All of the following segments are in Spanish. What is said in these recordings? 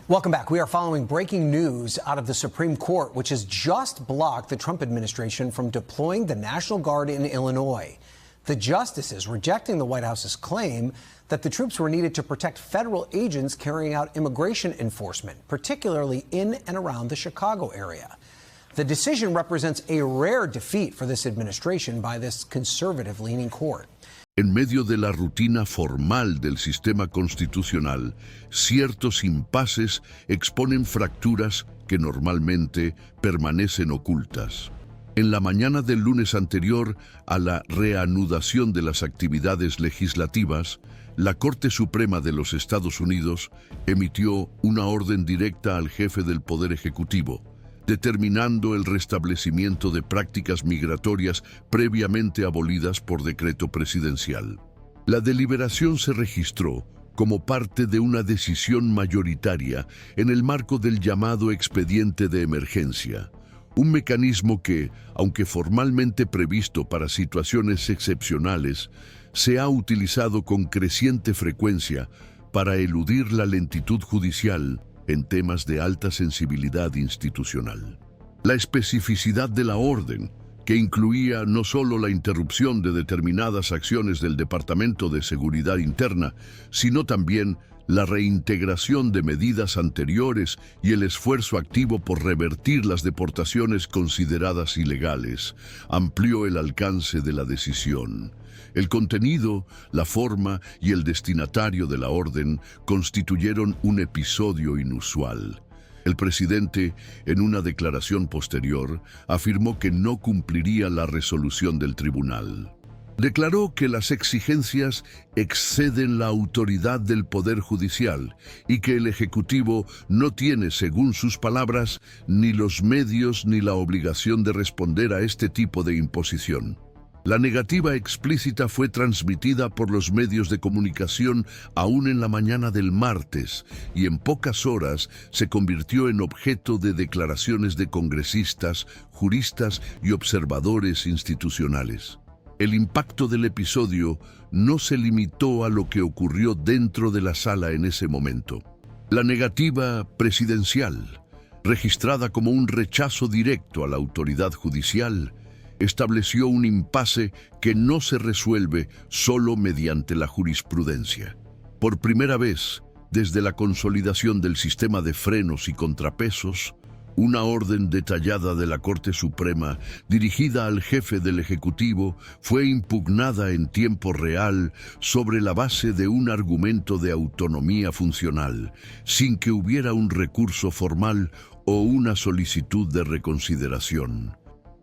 Welcome back. We are following breaking news out of the Supreme Court, which has just blocked the Trump administration from deploying the National Guard in Illinois. The justices rejecting the White House's claim that the troops were needed to protect federal agents carrying out immigration enforcement, particularly in and around the Chicago area. The decision represents a rare defeat for this administration by this conservative-leaning court. En medio de la rutina formal del sistema constitucional, ciertos impases exponen fracturas que normalmente permanecen ocultas. En la mañana del lunes anterior a la reanudación de las actividades legislativas, la Corte Suprema de los Estados Unidos emitió una orden directa al jefe del Poder Ejecutivo, determinando el restablecimiento de prácticas migratorias previamente abolidas por decreto presidencial. La deliberación se registró como parte de una decisión mayoritaria en el marco del llamado expediente de emergencia, un mecanismo que, aunque formalmente previsto para situaciones excepcionales, se ha utilizado con creciente frecuencia para eludir la lentitud judicial en temas de alta sensibilidad institucional. La especificidad de la orden, que incluía no solo la interrupción de determinadas acciones del Departamento de Seguridad Interna, sino también la reintegración de medidas anteriores y el esfuerzo activo por revertir las deportaciones consideradas ilegales, amplió el alcance de la decisión. El contenido, la forma y el destinatario de la orden constituyeron un episodio inusual. El presidente, en una declaración posterior, afirmó que no cumpliría la resolución del tribunal. Declaró que las exigencias exceden la autoridad del Poder Judicial y que el Ejecutivo no tiene, según sus palabras, ni los medios ni la obligación de responder a este tipo de imposición. La negativa explícita fue transmitida por los medios de comunicación aún en la mañana del martes y en pocas horas se convirtió en objeto de declaraciones de congresistas, juristas y observadores institucionales. El impacto del episodio no se limitó a lo que ocurrió dentro de la sala en ese momento. La negativa presidencial, registrada como un rechazo directo a la autoridad judicial, estableció un impasse que no se resuelve solo mediante la jurisprudencia. Por primera vez, desde la consolidación del sistema de frenos y contrapesos, una orden detallada de la Corte Suprema, dirigida al jefe del Ejecutivo, fue impugnada en tiempo real sobre la base de un argumento de autonomía funcional, sin que hubiera un recurso formal o una solicitud de reconsideración.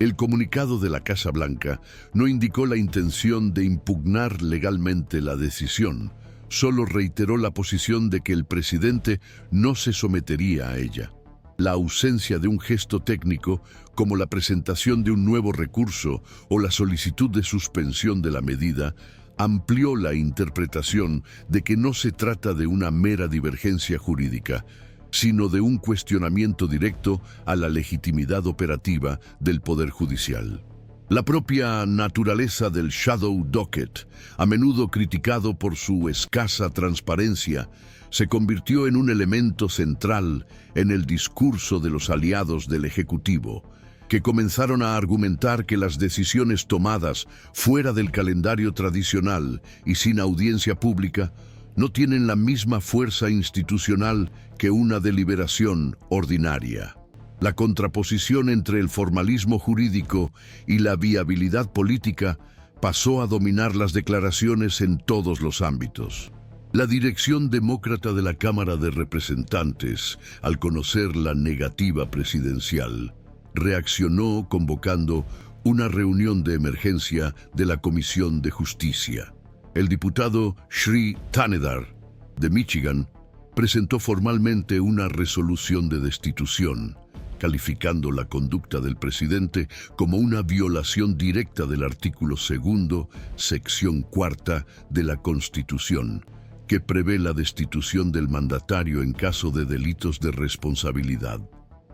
El comunicado de la Casa Blanca no indicó la intención de impugnar legalmente la decisión, solo reiteró la posición de que el presidente no se sometería a ella. La ausencia de un gesto técnico, como la presentación de un nuevo recurso o la solicitud de suspensión de la medida, amplió la interpretación de que no se trata de una mera divergencia jurídica, sino de un cuestionamiento directo a la legitimidad operativa del Poder Judicial. La propia naturaleza del shadow docket, a menudo criticado por su escasa transparencia, se convirtió en un elemento central en el discurso de los aliados del Ejecutivo, que comenzaron a argumentar que las decisiones tomadas fuera del calendario tradicional y sin audiencia pública no tienen la misma fuerza institucional que una deliberación ordinaria. La contraposición entre el formalismo jurídico y la viabilidad política pasó a dominar las declaraciones en todos los ámbitos. La dirección demócrata de la Cámara de Representantes, al conocer la negativa presidencial, reaccionó convocando una reunión de emergencia de la Comisión de Justicia. El diputado Sri Thanedar, de Michigan, presentó formalmente una resolución de destitución, calificando la conducta del presidente como una violación directa del artículo 2, sección 4 de la Constitución, que prevé la destitución del mandatario en caso de delitos de responsabilidad.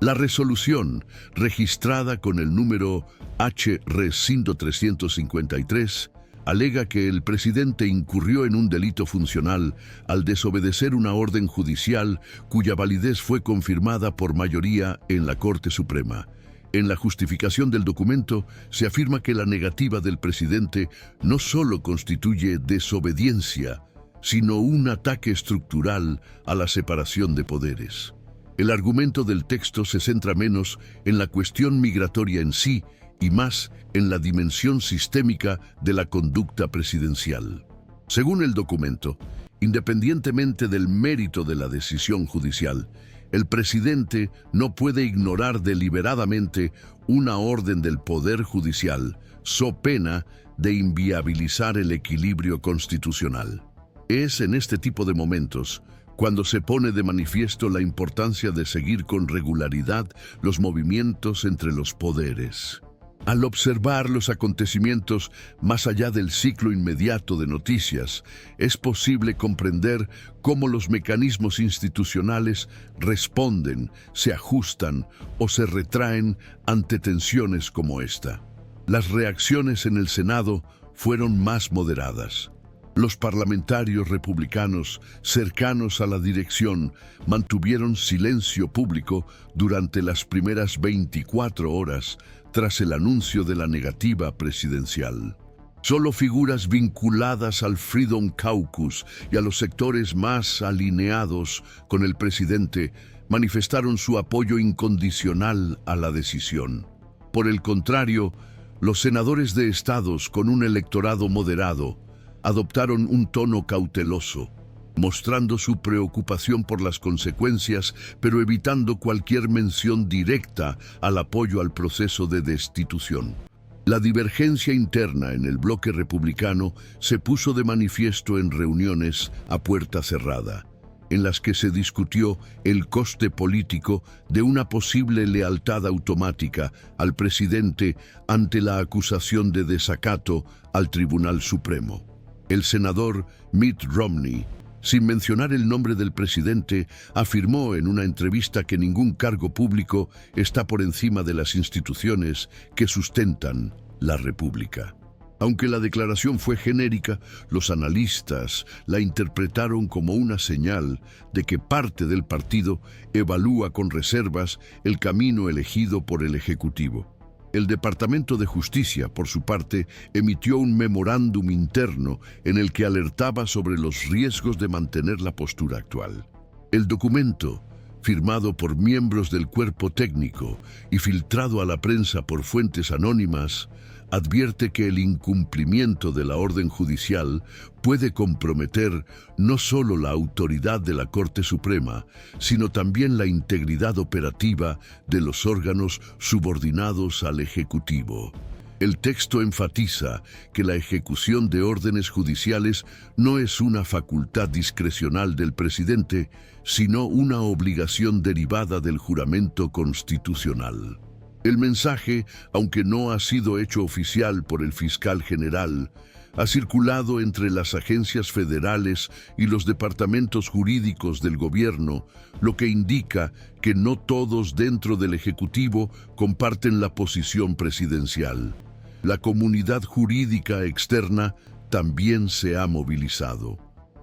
La resolución, registrada con el número HR 353, alega que el presidente incurrió en un delito funcional al desobedecer una orden judicial cuya validez fue confirmada por mayoría en la Corte Suprema. En la justificación del documento se afirma que la negativa del presidente no solo constituye desobediencia, sino un ataque estructural a la separación de poderes. El argumento del texto se centra menos en la cuestión migratoria en sí y más en la dimensión sistémica de la conducta presidencial. Según el documento, independientemente del mérito de la decisión judicial, el presidente no puede ignorar deliberadamente una orden del Poder Judicial, so pena de inviabilizar el equilibrio constitucional. Es en este tipo de momentos cuando se pone de manifiesto la importancia de seguir con regularidad los movimientos entre los poderes. Al observar los acontecimientos más allá del ciclo inmediato de noticias, es posible comprender cómo los mecanismos institucionales responden, se ajustan o se retraen ante tensiones como esta. Las reacciones en el Senado fueron más moderadas. Los parlamentarios republicanos cercanos a la dirección mantuvieron silencio público durante las primeras 24 horas tras el anuncio de la negativa presidencial. Solo figuras vinculadas al Freedom Caucus y a los sectores más alineados con el presidente manifestaron su apoyo incondicional a la decisión. Por el contrario, los senadores de estados con un electorado moderado adoptaron un tono cauteloso, mostrando su preocupación por las consecuencias, pero evitando cualquier mención directa al apoyo al proceso de destitución. La divergencia interna en el bloque republicano se puso de manifiesto en reuniones a puerta cerrada, en las que se discutió el coste político de una posible lealtad automática al presidente ante la acusación de desacato al Tribunal Supremo. El senador Mitt Romney, sin mencionar el nombre del presidente, afirmó en una entrevista que ningún cargo público está por encima de las instituciones que sustentan la República. Aunque la declaración fue genérica, los analistas la interpretaron como una señal de que parte del partido evalúa con reservas el camino elegido por el Ejecutivo. El Departamento de Justicia, por su parte, emitió un memorándum interno en el que alertaba sobre los riesgos de mantener la postura actual. El documento, firmado por miembros del cuerpo técnico y filtrado a la prensa por fuentes anónimas, advierte que el incumplimiento de la orden judicial puede comprometer no solo la autoridad de la Corte Suprema, sino también la integridad operativa de los órganos subordinados al Ejecutivo. El texto enfatiza que la ejecución de órdenes judiciales no es una facultad discrecional del presidente, sino una obligación derivada del juramento constitucional. El mensaje, aunque no ha sido hecho oficial por el fiscal general, ha circulado entre las agencias federales y los departamentos jurídicos del gobierno, lo que indica que no todos dentro del Ejecutivo comparten la posición presidencial. La comunidad jurídica externa también se ha movilizado.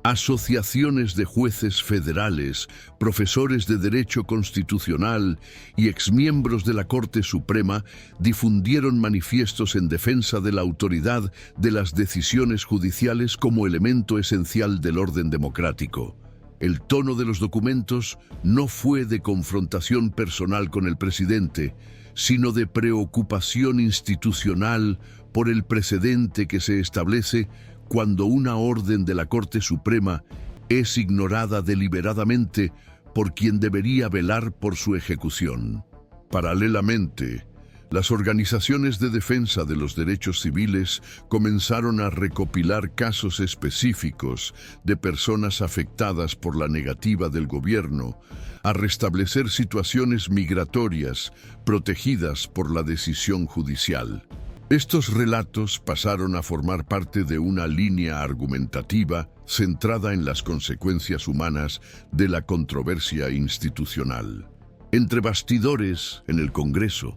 Asociaciones de jueces federales, profesores de Derecho Constitucional y exmiembros de la Corte Suprema difundieron manifiestos en defensa de la autoridad de las decisiones judiciales como elemento esencial del orden democrático. El tono de los documentos no fue de confrontación personal con el presidente, sino de preocupación institucional por el precedente que se establece cuando una orden de la Corte Suprema es ignorada deliberadamente por quien debería velar por su ejecución. Paralelamente, las organizaciones de defensa de los derechos civiles comenzaron a recopilar casos específicos de personas afectadas por la negativa del gobierno a restablecer situaciones migratorias protegidas por la decisión judicial. Estos relatos pasaron a formar parte de una línea argumentativa centrada en las consecuencias humanas de la controversia institucional. Entre bastidores, en el Congreso,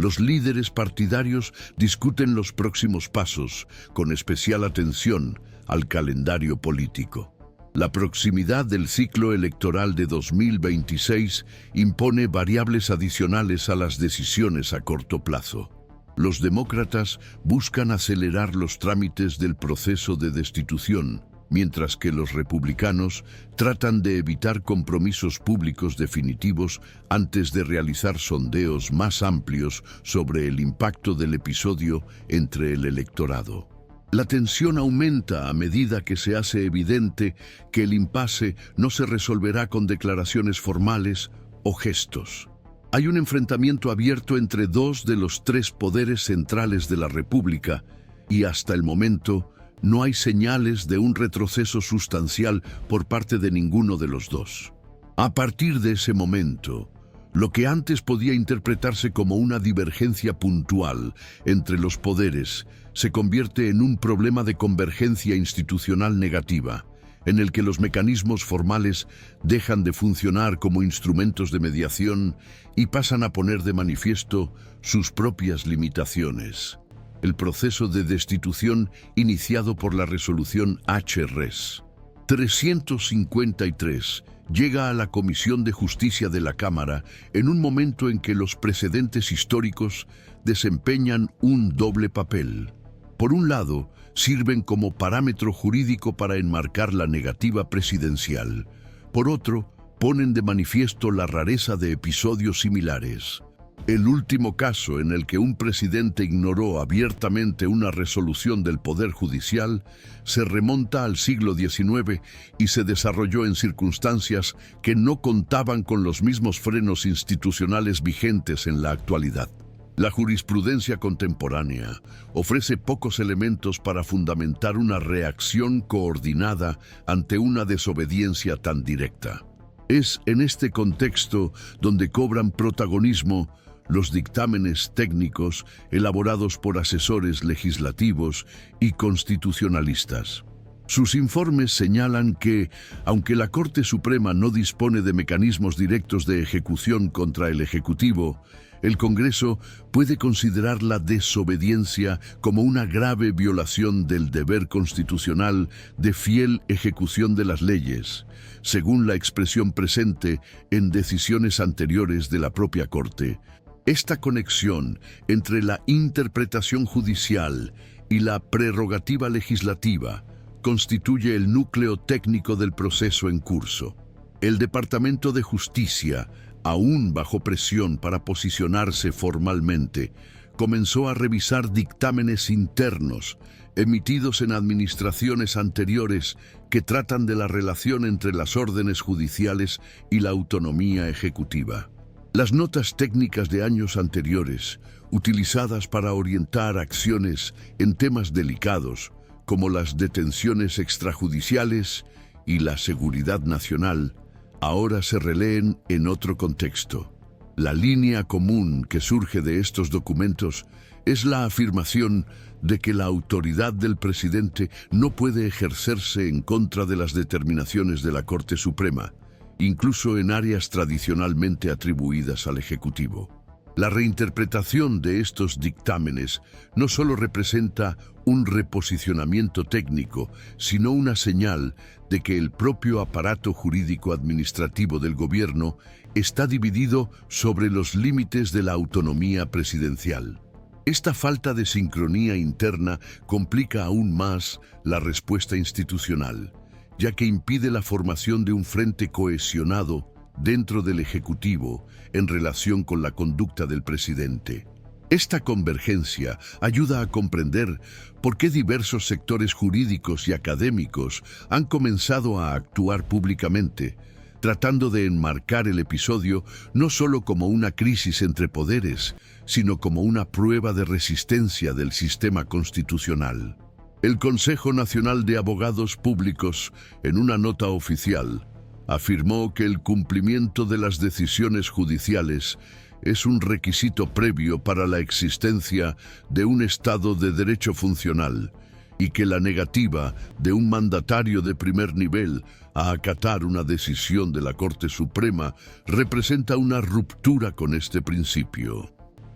Los líderes partidarios discuten los próximos pasos, con especial atención al calendario político. La proximidad del ciclo electoral de 2026 impone variables adicionales a las decisiones a corto plazo. Los demócratas buscan acelerar los trámites del proceso de destitución, mientras que los republicanos tratan de evitar compromisos públicos definitivos antes de realizar sondeos más amplios sobre el impacto del episodio entre el electorado. La tensión aumenta a medida que se hace evidente que el impasse no se resolverá con declaraciones formales o gestos. Hay un enfrentamiento abierto entre dos de los tres poderes centrales de la República y hasta el momento no hay señales de un retroceso sustancial por parte de ninguno de los dos. A partir de ese momento, lo que antes podía interpretarse como una divergencia puntual entre los poderes se convierte en un problema de convergencia institucional negativa, en el que los mecanismos formales dejan de funcionar como instrumentos de mediación y pasan a poner de manifiesto sus propias limitaciones. El proceso de destitución iniciado por la resolución H-Res 353 llega a la Comisión de Justicia de la Cámara en un momento en que los precedentes históricos desempeñan un doble papel. Por un lado, sirven como parámetro jurídico para enmarcar la negativa presidencial. Por otro, ponen de manifiesto la rareza de episodios similares. El último caso en el que un presidente ignoró abiertamente una resolución del Poder Judicial se remonta al siglo XIX y se desarrolló en circunstancias que no contaban con los mismos frenos institucionales vigentes en la actualidad. La jurisprudencia contemporánea ofrece pocos elementos para fundamentar una reacción coordinada ante una desobediencia tan directa. Es en este contexto donde cobran protagonismo los dictámenes técnicos elaborados por asesores legislativos y constitucionalistas. Sus informes señalan que, aunque la Corte Suprema no dispone de mecanismos directos de ejecución contra el Ejecutivo, el Congreso puede considerar la desobediencia como una grave violación del deber constitucional de fiel ejecución de las leyes, según la expresión presente en decisiones anteriores de la propia Corte. Esta conexión entre la interpretación judicial y la prerrogativa legislativa constituye el núcleo técnico del proceso en curso. El Departamento de Justicia, aún bajo presión para posicionarse formalmente, comenzó a revisar dictámenes internos emitidos en administraciones anteriores que tratan de la relación entre las órdenes judiciales y la autonomía ejecutiva. Las notas técnicas de años anteriores, utilizadas para orientar acciones en temas delicados, como las detenciones extrajudiciales y la seguridad nacional, ahora se releen en otro contexto. La línea común que surge de estos documentos es la afirmación de que la autoridad del presidente no puede ejercerse en contra de las determinaciones de la Corte Suprema, incluso en áreas tradicionalmente atribuidas al Ejecutivo. La reinterpretación de estos dictámenes no solo representa un reposicionamiento técnico, sino una señal de que el propio aparato jurídico-administrativo del gobierno está dividido sobre los límites de la autonomía presidencial. Esta falta de sincronía interna complica aún más la respuesta institucional, ya que impide la formación de un frente cohesionado dentro del Ejecutivo en relación con la conducta del presidente. Esta convergencia ayuda a comprender por qué diversos sectores jurídicos y académicos han comenzado a actuar públicamente, tratando de enmarcar el episodio no solo como una crisis entre poderes, sino como una prueba de resistencia del sistema constitucional. El Consejo Nacional de Abogados Públicos, en una nota oficial, afirmó que el cumplimiento de las decisiones judiciales es un requisito previo para la existencia de un Estado de Derecho funcional y que la negativa de un mandatario de primer nivel a acatar una decisión de la Corte Suprema representa una ruptura con este principio.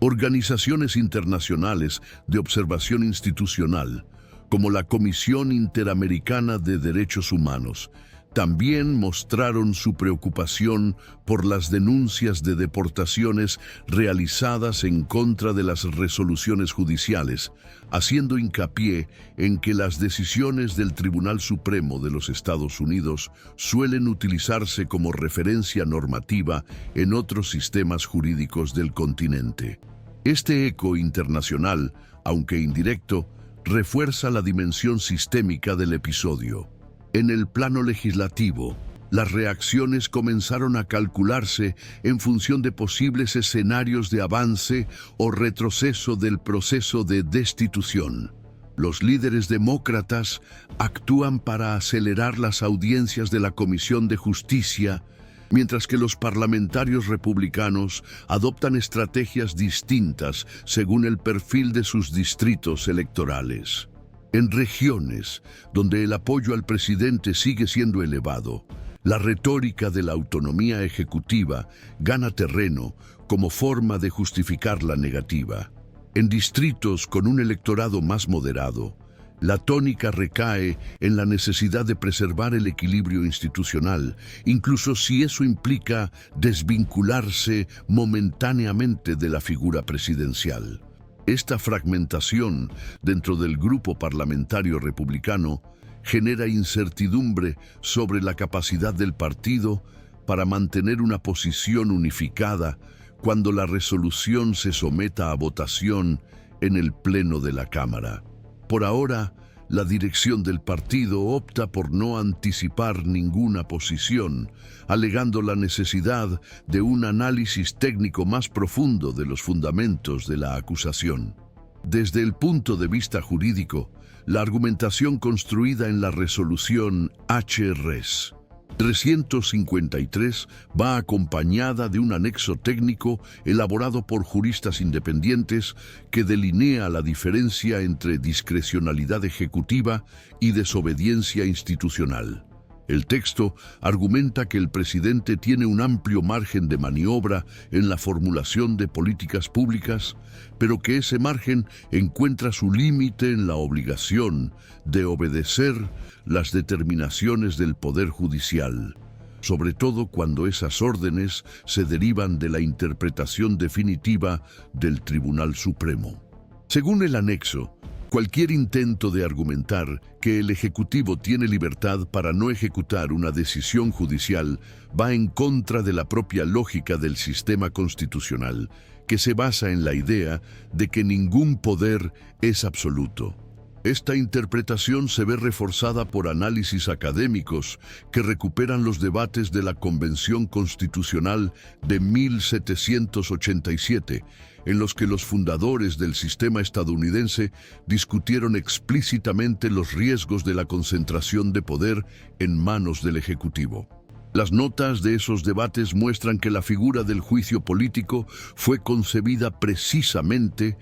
Organizaciones internacionales de observación institucional, como la Comisión Interamericana de Derechos Humanos, también mostraron su preocupación por las denuncias de deportaciones realizadas en contra de las resoluciones judiciales, haciendo hincapié en que las decisiones del Tribunal Supremo de los Estados Unidos suelen utilizarse como referencia normativa en otros sistemas jurídicos del continente. Este eco internacional, aunque indirecto, refuerza la dimensión sistémica del episodio. En el plano legislativo, las reacciones comenzaron a calcularse en función de posibles escenarios de avance o retroceso del proceso de destitución. Los líderes demócratas actúan para acelerar las audiencias de la Comisión de Justicia, mientras que los parlamentarios republicanos adoptan estrategias distintas según el perfil de sus distritos electorales. En regiones donde el apoyo al presidente sigue siendo elevado, la retórica de la autonomía ejecutiva gana terreno como forma de justificar la negativa. En distritos con un electorado más moderado, la tónica recae en la necesidad de preservar el equilibrio institucional, incluso si eso implica desvincularse momentáneamente de la figura presidencial. Esta fragmentación dentro del grupo parlamentario republicano genera incertidumbre sobre la capacidad del partido para mantener una posición unificada cuando la resolución se someta a votación en el Pleno de la Cámara. Por ahora, la dirección del partido opta por no anticipar ninguna posición, alegando la necesidad de un análisis técnico más profundo de los fundamentos de la acusación. Desde el punto de vista jurídico, la argumentación construida en la resolución H-Res 353 va acompañada de un anexo técnico elaborado por juristas independientes que delinea la diferencia entre discrecionalidad ejecutiva y desobediencia institucional. El texto argumenta que el presidente tiene un amplio margen de maniobra en la formulación de políticas públicas, pero que ese margen encuentra su límite en la obligación de obedecer las determinaciones del Poder Judicial, sobre todo cuando esas órdenes se derivan de la interpretación definitiva del Tribunal Supremo. Según el anexo, cualquier intento de argumentar que el Ejecutivo tiene libertad para no ejecutar una decisión judicial va en contra de la propia lógica del sistema constitucional, que se basa en la idea de que ningún poder es absoluto. Esta interpretación se ve reforzada por análisis académicos que recuperan los debates de la Convención Constitucional de 1787, en los que los fundadores del sistema estadounidense discutieron explícitamente los riesgos de la concentración de poder en manos del Ejecutivo. Las notas de esos debates muestran que la figura del juicio político fue concebida precisamente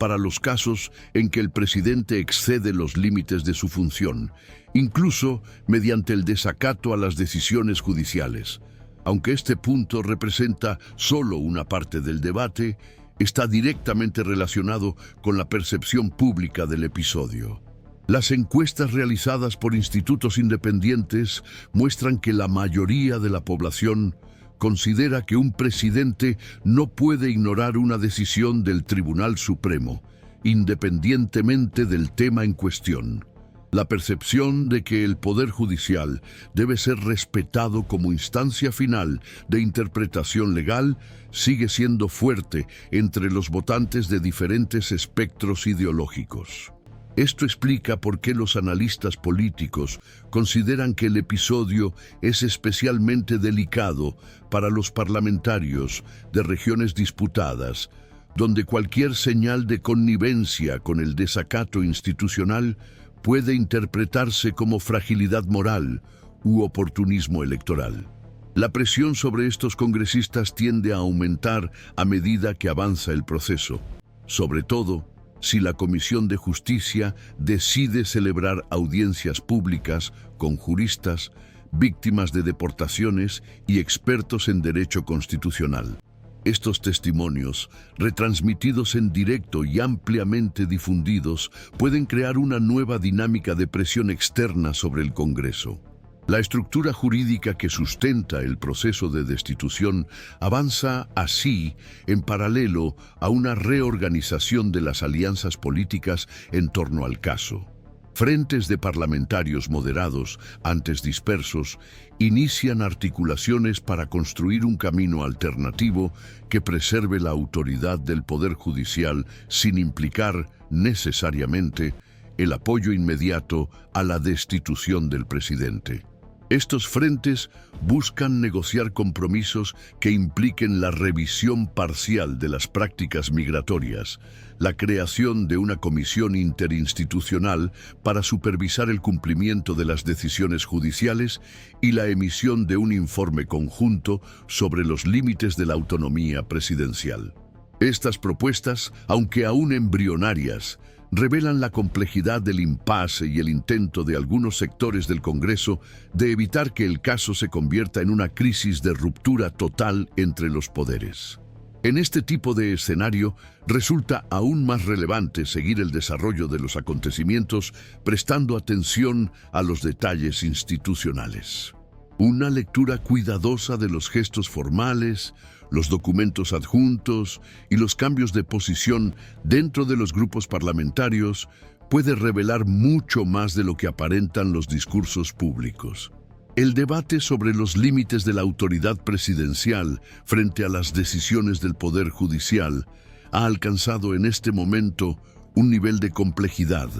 para los casos en que el presidente excede los límites de su función, incluso mediante el desacato a las decisiones judiciales. Aunque este punto representa solo una parte del debate, está directamente relacionado con la percepción pública del episodio. Las encuestas realizadas por institutos independientes muestran que la mayoría de la población considera que un presidente no puede ignorar una decisión del Tribunal Supremo, independientemente del tema en cuestión. La percepción de que el Poder Judicial debe ser respetado como instancia final de interpretación legal sigue siendo fuerte entre los votantes de diferentes espectros ideológicos. Esto explica por qué los analistas políticos consideran que el episodio es especialmente delicado para los parlamentarios de regiones disputadas, donde cualquier señal de connivencia con el desacato institucional puede interpretarse como fragilidad moral u oportunismo electoral. La presión sobre estos congresistas tiende a aumentar a medida que avanza el proceso, sobre todo si la Comisión de Justicia decide celebrar audiencias públicas con juristas, víctimas de deportaciones y expertos en derecho constitucional. Estos testimonios, retransmitidos en directo y ampliamente difundidos, pueden crear una nueva dinámica de presión externa sobre el Congreso. La estructura jurídica que sustenta el proceso de destitución avanza así en paralelo a una reorganización de las alianzas políticas en torno al caso. Frentes de parlamentarios moderados, antes dispersos, inician articulaciones para construir un camino alternativo que preserve la autoridad del Poder Judicial sin implicar necesariamente el apoyo inmediato a la destitución del presidente. Estos frentes buscan negociar compromisos que impliquen la revisión parcial de las prácticas migratorias, la creación de una comisión interinstitucional para supervisar el cumplimiento de las decisiones judiciales y la emisión de un informe conjunto sobre los límites de la autonomía presidencial. Estas propuestas, aunque aún embrionarias, revelan la complejidad del impasse y el intento de algunos sectores del Congreso de evitar que el caso se convierta en una crisis de ruptura total entre los poderes. En este tipo de escenario, resulta aún más relevante seguir el desarrollo de los acontecimientos prestando atención a los detalles institucionales. Una lectura cuidadosa de los gestos formales, los documentos adjuntos y los cambios de posición dentro de los grupos parlamentarios puede revelar mucho más de lo que aparentan los discursos públicos. El debate sobre los límites de la autoridad presidencial frente a las decisiones del Poder Judicial ha alcanzado en este momento un nivel de complejidad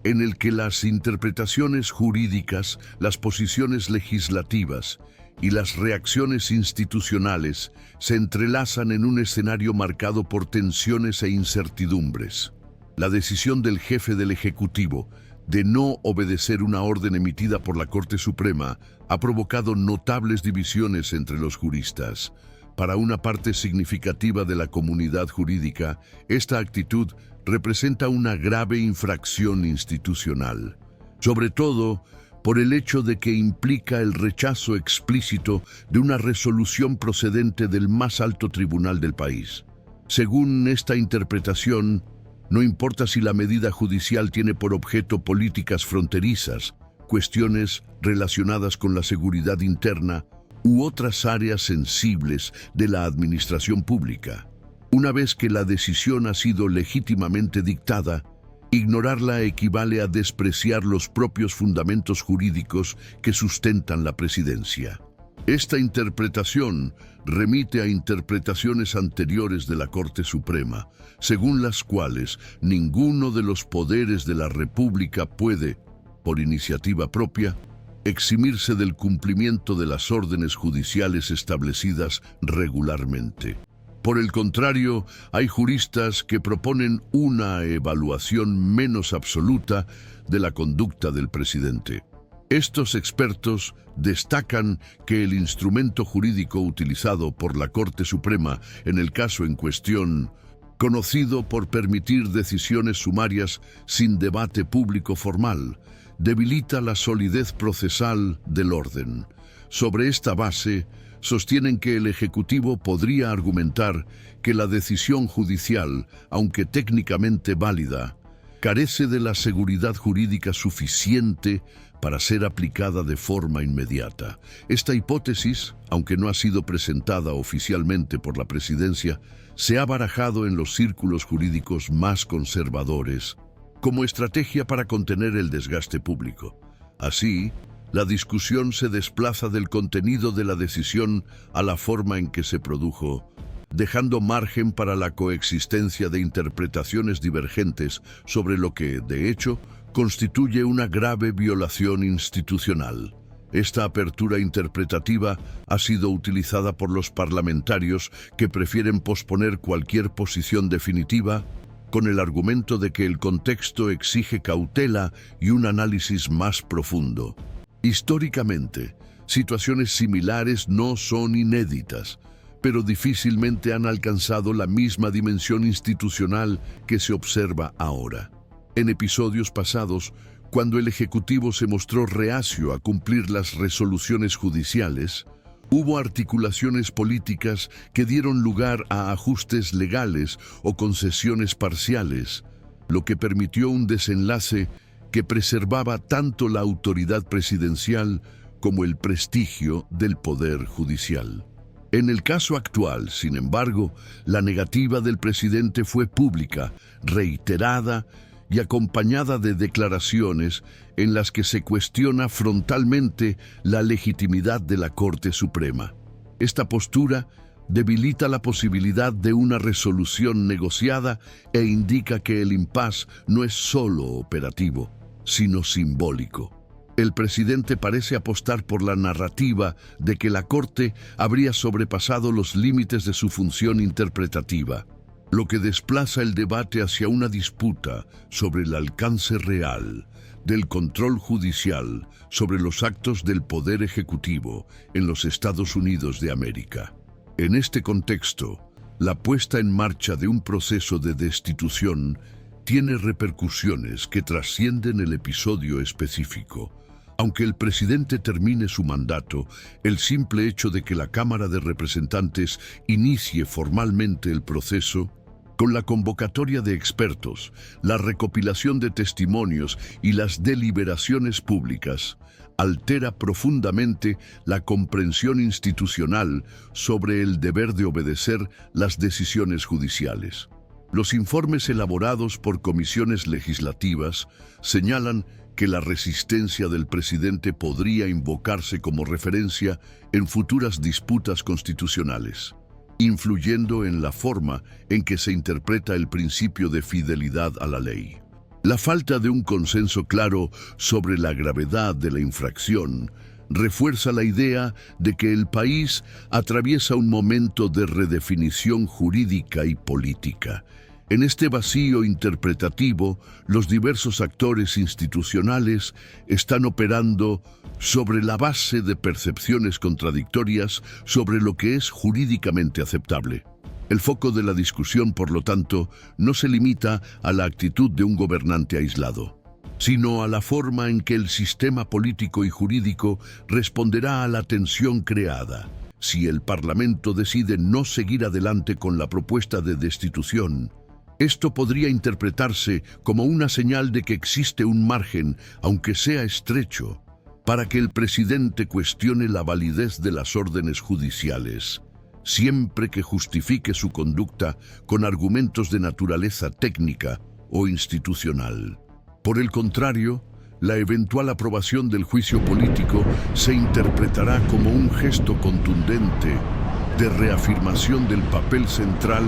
en el que las interpretaciones jurídicas, las posiciones legislativas y las reacciones institucionales se entrelazan en un escenario marcado por tensiones e incertidumbres. La decisión del jefe del Ejecutivo de no obedecer una orden emitida por la Corte Suprema ha provocado notables divisiones entre los juristas. Para una parte significativa de la comunidad jurídica, esta actitud representa una grave infracción institucional, sobre todo por el hecho de que implica el rechazo explícito de una resolución procedente del más alto tribunal del país. Según esta interpretación, no importa si la medida judicial tiene por objeto políticas fronterizas, cuestiones relacionadas con la seguridad interna u otras áreas sensibles de la administración pública. Una vez que la decisión ha sido legítimamente dictada, ignorarla equivale a despreciar los propios fundamentos jurídicos que sustentan la presidencia. Esta interpretación remite a interpretaciones anteriores de la Corte Suprema, según las cuales ninguno de los poderes de la República puede, por iniciativa propia, eximirse del cumplimiento de las órdenes judiciales establecidas regularmente. Por el contrario, hay juristas que proponen una evaluación menos absoluta de la conducta del presidente. Estos expertos destacan que el instrumento jurídico utilizado por la Corte Suprema en el caso en cuestión, conocido por permitir decisiones sumarias sin debate público formal, debilita la solidez procesal del orden. Sobre esta base, sostienen que el Ejecutivo podría argumentar que la decisión judicial, aunque técnicamente válida, carece de la seguridad jurídica suficiente para ser aplicada de forma inmediata. Esta hipótesis, aunque no ha sido presentada oficialmente por la Presidencia, se ha barajado en los círculos jurídicos más conservadores como estrategia para contener el desgaste público. Así, la discusión se desplaza del contenido de la decisión a la forma en que se produjo, dejando margen para la coexistencia de interpretaciones divergentes sobre lo que, de hecho, constituye una grave violación institucional. Esta apertura interpretativa ha sido utilizada por los parlamentarios que prefieren posponer cualquier posición definitiva con el argumento de que el contexto exige cautela y un análisis más profundo. Históricamente, situaciones similares no son inéditas, pero difícilmente han alcanzado la misma dimensión institucional que se observa ahora. En episodios pasados, cuando el Ejecutivo se mostró reacio a cumplir las resoluciones judiciales, Hubo articulaciones políticas que dieron lugar a ajustes legales o concesiones parciales, lo que permitió un desenlace que preservaba tanto la autoridad presidencial como el prestigio del Poder Judicial. En el caso actual, sin embargo, la negativa del presidente fue pública, reiterada y acompañada de declaraciones en las que se cuestiona frontalmente la legitimidad de la Corte Suprema. Esta postura debilita la posibilidad de una resolución negociada e indica que el impasse no es solo operativo, sino simbólico. El presidente parece apostar por la narrativa de que la Corte habría sobrepasado los límites de su función interpretativa, lo que desplaza el debate hacia una disputa sobre el alcance real del control judicial sobre los actos del Poder Ejecutivo en los Estados Unidos de América. En este contexto, la puesta en marcha de un proceso de destitución tiene repercusiones que trascienden el episodio específico. Aunque el presidente termine su mandato, el simple hecho de que la Cámara de Representantes inicie formalmente el proceso, con la convocatoria de expertos, la recopilación de testimonios y las deliberaciones públicas, altera profundamente la comprensión institucional sobre el deber de obedecer las decisiones judiciales. Los informes elaborados por comisiones legislativas señalan que la resistencia del presidente podría invocarse como referencia en futuras disputas constitucionales, influyendo en la forma en que se interpreta el principio de fidelidad a la ley. La falta de un consenso claro sobre la gravedad de la infracción refuerza la idea de que el país atraviesa un momento de redefinición jurídica y política. En este vacío interpretativo, los diversos actores institucionales están operando sobre la base de percepciones contradictorias sobre lo que es jurídicamente aceptable. El foco de la discusión, por lo tanto, no se limita a la actitud de un gobernante aislado, sino a la forma en que el sistema político y jurídico responderá a la tensión creada. Si el Parlamento decide no seguir adelante con la propuesta de destitución, esto podría interpretarse como una señal de que existe un margen, aunque sea estrecho, para que el presidente cuestione la validez de las órdenes judiciales, siempre que justifique su conducta con argumentos de naturaleza técnica o institucional. Por el contrario, la eventual aprobación del juicio político se interpretará como un gesto contundente de reafirmación del papel central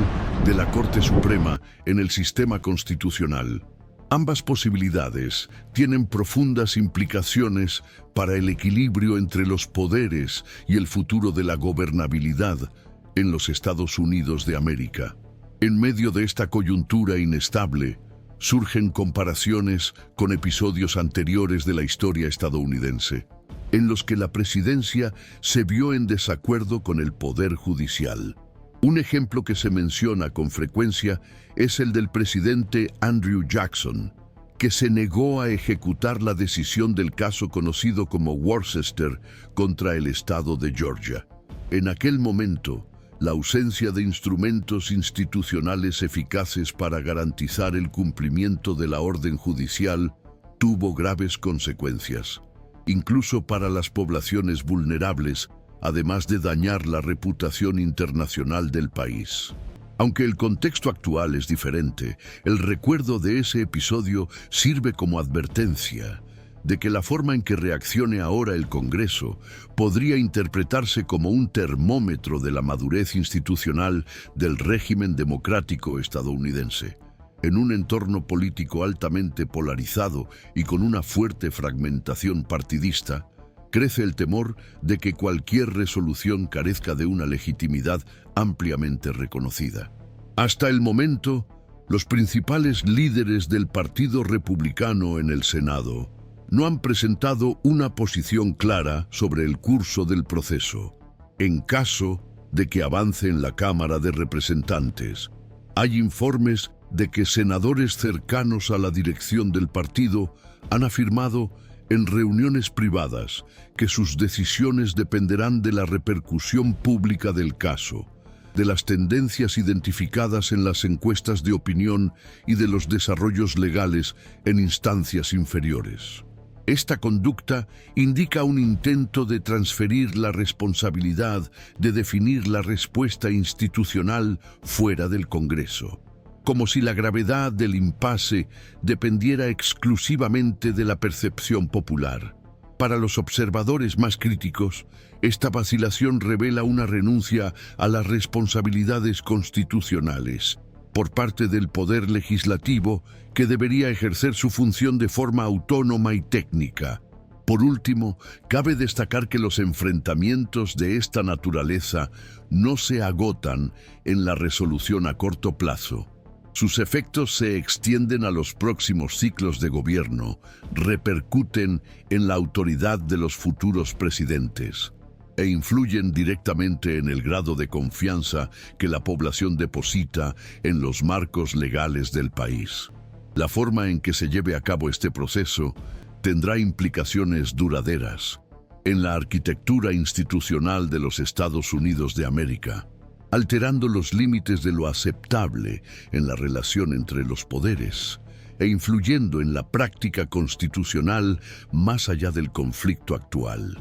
de la Corte Suprema en el sistema constitucional. Ambas posibilidades tienen profundas implicaciones para el equilibrio entre los poderes y el futuro de la gobernabilidad en los Estados Unidos de América. En medio de esta coyuntura inestable, surgen comparaciones con episodios anteriores de la historia estadounidense, en los que la presidencia se vio en desacuerdo con el Poder Judicial. Un ejemplo que se menciona con frecuencia es el del presidente Andrew Jackson, que se negó a ejecutar la decisión del caso conocido como Worcester contra el estado de Georgia. En aquel momento, la ausencia de instrumentos institucionales eficaces para garantizar el cumplimiento de la orden judicial tuvo graves consecuencias, incluso para las poblaciones vulnerables, además de dañar la reputación internacional del país. Aunque el contexto actual es diferente, el recuerdo de ese episodio sirve como advertencia de que la forma en que reaccione ahora el Congreso podría interpretarse como un termómetro de la madurez institucional del régimen democrático estadounidense. En un entorno político altamente polarizado y con una fuerte fragmentación partidista, crece el temor de que cualquier resolución carezca de una legitimidad ampliamente reconocida. Hasta el momento, los principales líderes del Partido Republicano en el Senado no han presentado una posición clara sobre el curso del proceso. En caso de que avance en la Cámara de Representantes, hay informes de que senadores cercanos a la dirección del partido han afirmado en reuniones privadas que sus decisiones dependerán de la repercusión pública del caso, de las tendencias identificadas en las encuestas de opinión y de los desarrollos legales en instancias inferiores. Esta conducta indica un intento de transferir la responsabilidad de definir la respuesta institucional fuera del Congreso, como si la gravedad del impasse dependiera exclusivamente de la percepción popular. Para los observadores más críticos, esta vacilación revela una renuncia a las responsabilidades constitucionales por parte del Poder Legislativo, que debería ejercer su función de forma autónoma y técnica. Por último, cabe destacar que los enfrentamientos de esta naturaleza no se agotan en la resolución a corto plazo. Sus efectos se extienden a los próximos ciclos de gobierno, repercuten en la autoridad de los futuros presidentes e influyen directamente en el grado de confianza que la población deposita en los marcos legales del país. La forma en que se lleve a cabo este proceso tendrá implicaciones duraderas en la arquitectura institucional de los Estados Unidos de América, alterando los límites de lo aceptable en la relación entre los poderes e influyendo en la práctica constitucional más allá del conflicto actual.